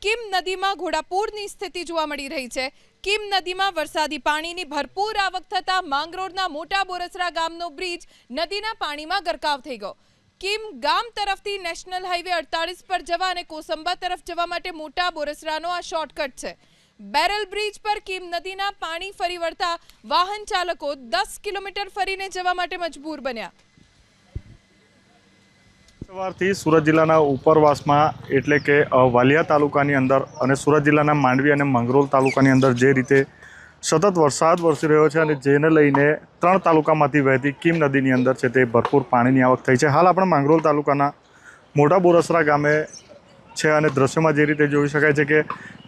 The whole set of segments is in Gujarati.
કિમ નદીમાં ઘોડાપૂરની સ્થિતિ જોવા મળી રહી છે। કિમ નદીમાં વરસાદી પાણીની ભરપૂર આવક થતા માંગરોળના મોટા બોરસરા ગામનો બ્રિજ નદીના પાણીમાં ગરકાવ થઈ ગયો। કિમ ગામ તરફથી નેશનલ હાઈવે 48 પર જવા અને કોસંબા તરફ જવા માટે મોટા બોરસરાનો આ શોર્ટકટ છે। બેરલ બ્રિજ પર કિમ નદીના પાણી ફરી વળતા વાહન ચાલકો 10 કિલોમીટર ફરીને જવા માટે મજબૂર બન્યા। સવારથી સુરત જિલ્લાના ઉપરવાસમાં એટલે કે વાલિયા તાલુકાની અંદર અને સુરત જિલ્લાના માંડવી અને મંગરોળ તાલુકાની અંદર જે રીતે સતત વરસાદ વરસી રહ્યો છે અને જેને લઈને 3 તાલુકામાંથી વહેતી કિમ નદીની અંદર છે તે ભરપૂર પાણીની આવક થઈ છે। હાલ આપણે મંગરોળ તાલુકાના મોટા બોરસરા ગામે છે અને દ્રશ્યમાં જે રીતે જોઈ શકાય છે કે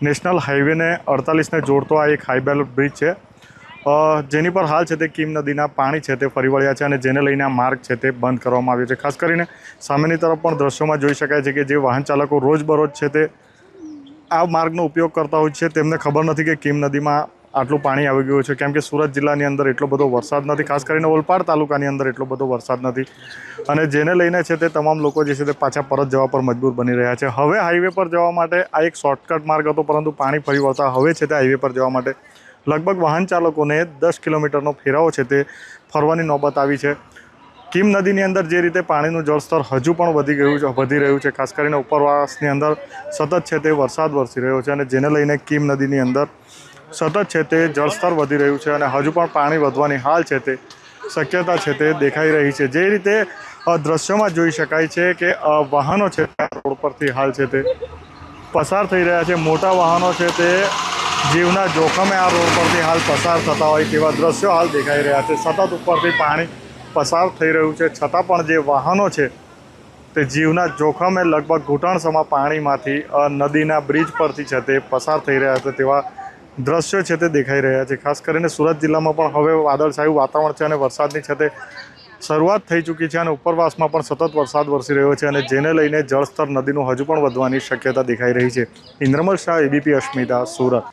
નેશનલ હાઈવેને 48ને જોડતો આ એક હાઈ બેરલ બ્રિજ છે, જેની પર હાલ છે તે કિમ નદીના પાણી છે તે ફરી વળ્યા છે અને જેને લઈને આ માર્ગ છે તે બંધ કરવામાં આવ્યો છે। ખાસ કરીને સામેની તરફ પણ દ્રશ્યોમાં જોઈ શકાય છે કે જે વાહન ચાલકો રોજબરોજ છે તે આ માર્ગનો ઉપયોગ કરતા હોય છે તેમને ખબર નથી કે કિમ નદીમાં આટલું પાણી આવી ગયું છે, કેમ કે સુરત જિલ્લાની અંદર એટલો બધો વરસાદ નથી, ખાસ કરીને ઓલપાડ તાલુકાની અંદર એટલો બધો વરસાદ નથી અને જેને લઈને છે તે તમામ લોકો જે છે તે પાછા પરત જવા પર મજબૂર બની રહ્યા છે। હવે હાઈવે પર જવા માટે આ એક શોર્ટકટ માર્ગ હતો, પરંતુ પાણી ફરી વળતા હવે છે તે હાઈવે પર જવા માટે લગભગ વાહન ચાલકોને 10 કિલોમીટરનો ફેરાવો છે તે ફરવાની નોબત આવી છે। કિમ નદીની અંદર જે રીતે પાણીનું જળસ્તર હજુ પણ વધી રહ્યું છે, ખાસ કરીને ઉપરવાસની અંદર સતત છે તે વરસાદ વરસી રહ્યો છે અને જેને લઈને કિમ નદીની અંદર સતત છે તે જળસ્તર વધી રહ્યું છે અને હજુ પણ પાણી વધવાની હાલ છે તે શક્યતા છે તે દેખાઈ રહી છે। જે રીતે દ્રશ્યોમાં જોઈ શકાય છે કે વાહનો છે રોડ પરથી હાલ છે તે પસાર થઈ રહ્યા છે, મોટા વાહનો છે તે જીવના જોખમે આ રોડ પરથી હાલ પસાર થતા હોય તેવા દ્રશ્યો હાલ દેખાઈ રહ્યા છે। સતત ઉપરથી પાણી પસાર થઈ રહ્યું છે છતાં પણ જે વાહનો છે તે જીવના જોખમે લગભગ ઘૂંટણસમા પાણીમાંથી નદીના બ્રિજ પરથી છે તે પસાર થઈ રહ્યા છે તેવા દ્રશ્યો છે તે દેખાઈ રહ્યા છે। ખાસ કરીને સુરત જિલ્લામાં પણ હવે વાદળછાયું વાતાવરણ છે અને વરસાદની છે તે શરૂઆત થઈ ચૂકી છે અને ઉપરવાસમાં પણ સતત વરસાદ વરસી રહ્યો છે અને જેને લઈને જળસ્તર નદીનું હજુ પણ વધવાની શક્યતા દેખાઈ રહી છે। ઇન્દ્રમલ શાહ, એબીપી અસ્મિતા, સુરત।